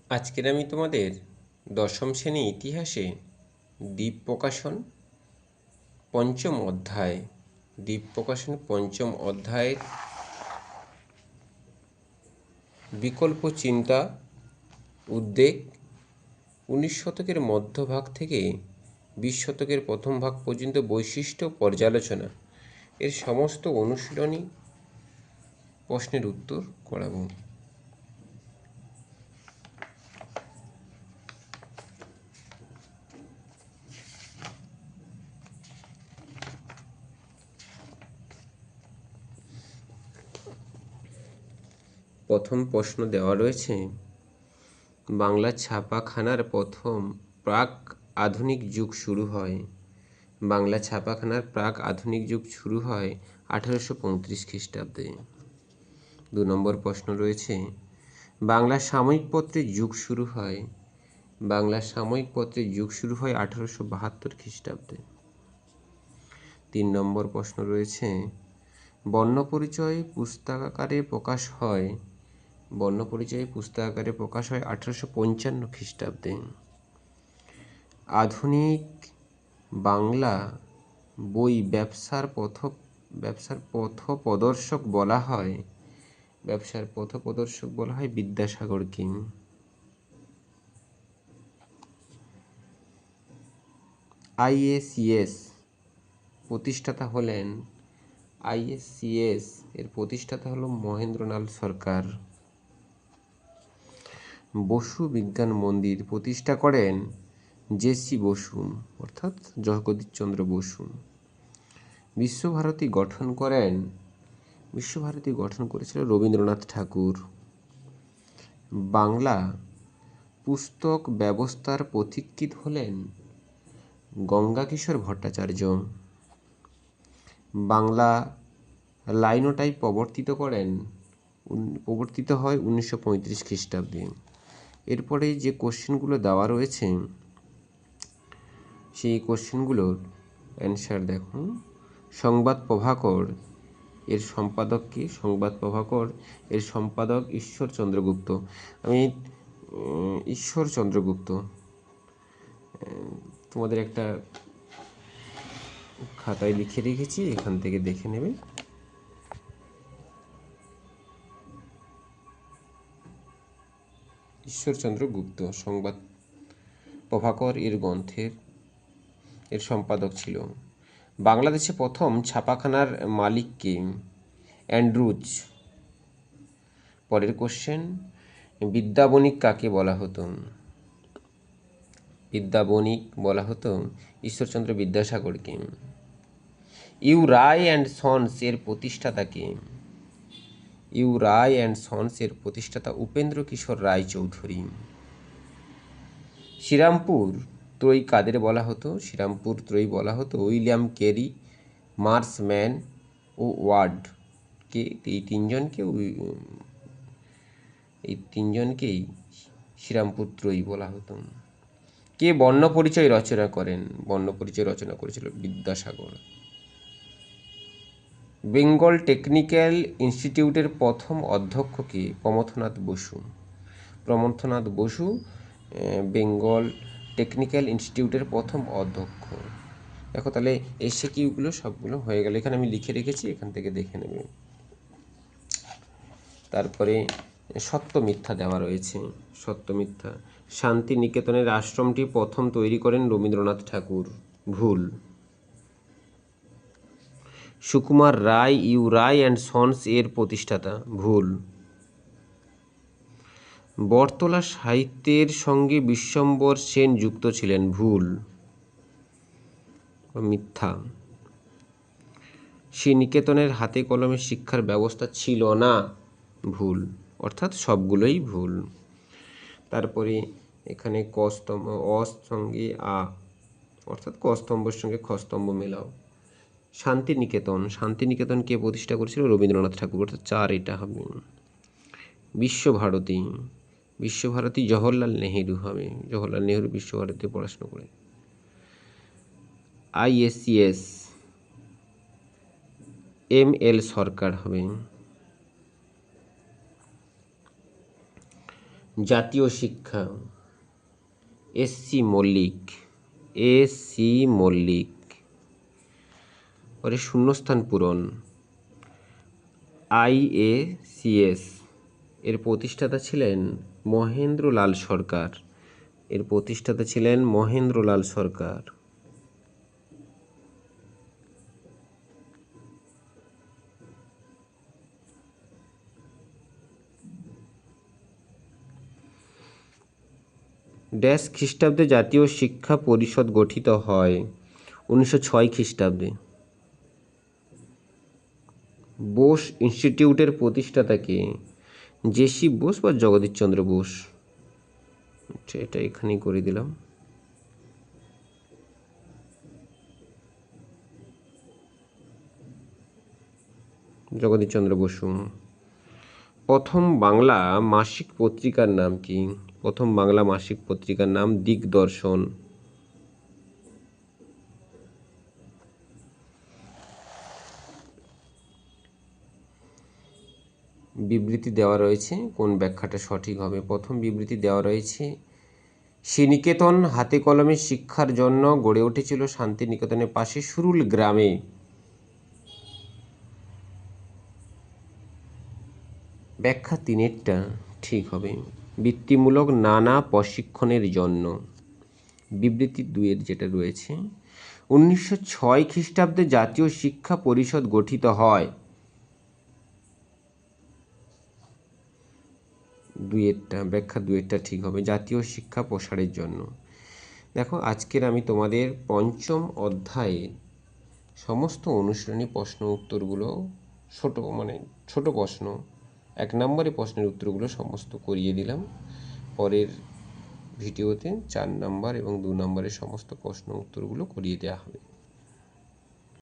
আজকের আমি তোমাদের দশম শ্রেণী ইতিহাসে দ্বীপ প্রকাশন পঞ্চম অধ্যায় পঞ্চম অধ্যায়ের বিকল্প চিন্তা উদ্বেগ 19 শতকের মধ্যভাগ থেকে 20 শতকের প্রথম ভাগ পর্যন্ত বৈশিষ্ট্য পর্যালোচনা এর সমস্ত অনুশীলনী প্রশ্নের উত্তর করাবো। প্রথম প্রশ্ন দেওয়া রয়েছে, বাংলা ছাপাখানার প্রথম প্রাক আধুনিক যুগ শুরু হয়। বাংলা ছাপাখানার প্রাক আধুনিক যুগ শুরু হয় 1835 খ্রিস্টাব্দে। 2 নম্বর প্রশ্ন রয়েছে, বাংলা সাময়িক পত্রের যুগ শুরু হয়। বাংলা সাময়িক পত্রের যুগ শুরু হয় 1872 খ্রিস্টাব্দে। 3 নম্বর প্রশ্ন রয়েছে, বর্ণপরিচয় পুস্তকাকারে প্রকাশ হয়। বর্ণপরিচয় পুস্তকাকারে প্রকাশ হয় 1855 খ্রিস্টাব্দে। আধুনিক বাংলা বই ব্যবসার পথপ্রদর্শক বলা হয়। ব্যবসার পথপ্রদর্শক বলা হয় বিদ্যাসাগরকে। আইএসিএস প্রতিষ্ঠাতা হলেন আইএসসিএস এর প্রতিষ্ঠাতা হলো মহেন্দ্রলাল সরকার। বসু বিজ্ঞান মন্দির প্রতিষ্ঠা করেন জে.সি. বসু অর্থাৎ জগদীশচন্দ্র বসু। বিশ্বভারতী গঠন করেছিল রবীন্দ্রনাথ ঠাকুর। বাংলা পুস্তক ব্যবস্থার পথিকৃৎ হলেন গঙ্গাকিশোর ভট্টাচার্য। বাংলা লাইনোটাইপ প্রবর্তিত হয় 1935 খ্রিস্টাব্দে। এরপরে যে কোশ্চেনগুলো দেওয়া রয়েছে সেই কোশ্চেনগুলোর অ্যান্সার দেখুন। সংবাদ প্রভাকর এর সম্পাদক কি? সংবাদ প্রভাকর এর সম্পাদক ঈশ্বরচন্দ্র গুপ্ত। আমি ঈশ্বরচন্দ্র গুপ্ত তোমাদের একটা খাতায় লিখে রেখেছি, এখান থেকে দেখে নেবে। ঈশ্বরচন্দ্র গুপ্ত সংবাদ প্রভাকর এর গ্রন্থের সম্পাদক ছিল। বাংলাদেশে প্রথম ছাপাখানার মালিক কে? অ্যান্ড্রুজ। পরের কোশ্চেন, বিদ্যাবণিক কাকে বলা হতো? বিদ্যাবণিক বলা হতো ঈশ্বরচন্দ্র বিদ্যাসাগরকে। ইউ রায় অ্যান্ড সন্স এর প্রতিষ্ঠাতা কে? ইউ রায় অ্যান্ড সন্স এর প্রতিষ্ঠাতা উপেন্দ্র কিশোর রায় চৌধুরী। শ্রীরামপুর ত্রয়ী কাদের বলা হতো? শ্রীরামপুর ত্রয়ী বলা হতো উইলিয়াম কেরি, মার্সম্যান ও ওয়ার্ড কে। এই তিনজনকেই শ্রীরামপুর ত্রয়ী বলা হতো। কে বর্ণপরিচয় রচনা করেন? বর্ণপরিচয় রচনা করেছিল বিদ্যাসাগর। বেঙ্গল টেকনিক্যাল ইনস্টিটিউটের প্রথম অধ্যক্ষ কে? প্রমথনাথ বসু। প্রমথনাথ বসু বেঙ্গল টেকনিক্যাল ইনস্টিটিউটের প্রথম অধ্যক্ষ। দেখো তাহলে এসএকিউগুলো সবগুলো হয়ে গেল, এখানে আমি লিখে রেখেছি, এখান থেকে দেখে নেবে। তারপরে সত্য মিথ্যা দেওয়া রয়েছে। সত্য মিথ্যা, শান্তিনিকেতনের আশ্রমটি প্রথম তৈরি করেন রবীন্দ্রনাথ ঠাকুর। ভুল। Sukumar Ray you Ray and Sons এর প্রতিষ্ঠাতা। ভুল। বটতলা সাহিত্যের সঙ্গে বিশ্বম্বর সেন যুক্ত ছিলেন। ভুল। মিথ্যা। শ্রীনিকেতনের হাতে কলমে শিক্ষার ব্যবস্থা ছিল না। ভুল, অর্থাৎ সবগুলোই ভুল। তারপরে এখানে ক স্তম্ভ অ সঙ্গে আ অর্থাৎ ক স্তম্ভের সঙ্গে খ স্তম্ভ মেলাও। শান্তিনিকেতন কে প্রতিষ্ঠা করেছিল? রবীন্দ্রনাথ ঠাকুর, অর্থাৎ 4 এটা হবে। বিশ্বভারতী জওহরলাল নেহেরু হবে। জওহরলাল নেহেরু বিশ্বভারতীতে পড়াশোনা করে। আইএসসিএস এম.এল. সরকার হবে। জাতীয় শিক্ষা এস.সি. মল্লিক। পরে শূন্যস্থান পূরণ IACS এর প্রতিষ্ঠাতা ছিলেন মহেন্দ্রলাল সরকার। ড্যাশ খ্রিস্টাব্দে জাতীয় শিক্ষা পরিষদ গঠিত হয়? 1906 খ্রিস্টাব্দে। বোস ইনস্টিটিউটের প্রতিষ্ঠাতা কে? জেসি বোস বা জগদীশচন্দ্র বোস? আচ্ছা, এটা এখানেই করে দিলাম। জগদীশচন্দ্র বসু। প্রথম বাংলা মাসিক পত্রিকার নাম কি? প্রথম বাংলা মাসিক পত্রিকার নাম দিগদর্শন। বিবৃতি দেওয়া রয়েছে, কোন ব্যাখ্যাটা সঠিক হবে? প্রথম বিবৃতি দেওয়া রয়েছে, শ্রীনিকেতন হাতে কলমে শিক্ষার জন্য গড়ে উঠেছিল শান্তিনিকেতনের পাশে সুরুল গ্রামে। ব্যাখ্যা 3-এরটা ঠিক হবে, বৃত্তিমূলক নানা প্রশিক্ষণের জন্য। বিবৃতি 2-এর যেটা রয়েছে, 1906 খ্রিস্টাব্দে জাতীয় শিক্ষা পরিষদ গঠিত হয়। 2-এরটা ব্যাখ্যা 2-এরটা ঠিক হবে, জাতীয় শিক্ষা প্রসারের জন্য। দেখো, আজকের আমি তোমাদের পঞ্চম অধ্যায়ে সমস্ত অনুশীলনী প্রশ্ন উত্তরগুলো ছোট প্রশ্ন 1 নম্বরের প্রশ্নের উত্তরগুলো সমস্ত করিয়ে দিলাম। পরের ভিডিওতে 4 নম্বর এবং 2 নম্বরের সমস্ত প্রশ্ন উত্তরগুলো করিয়ে দেওয়া হবে।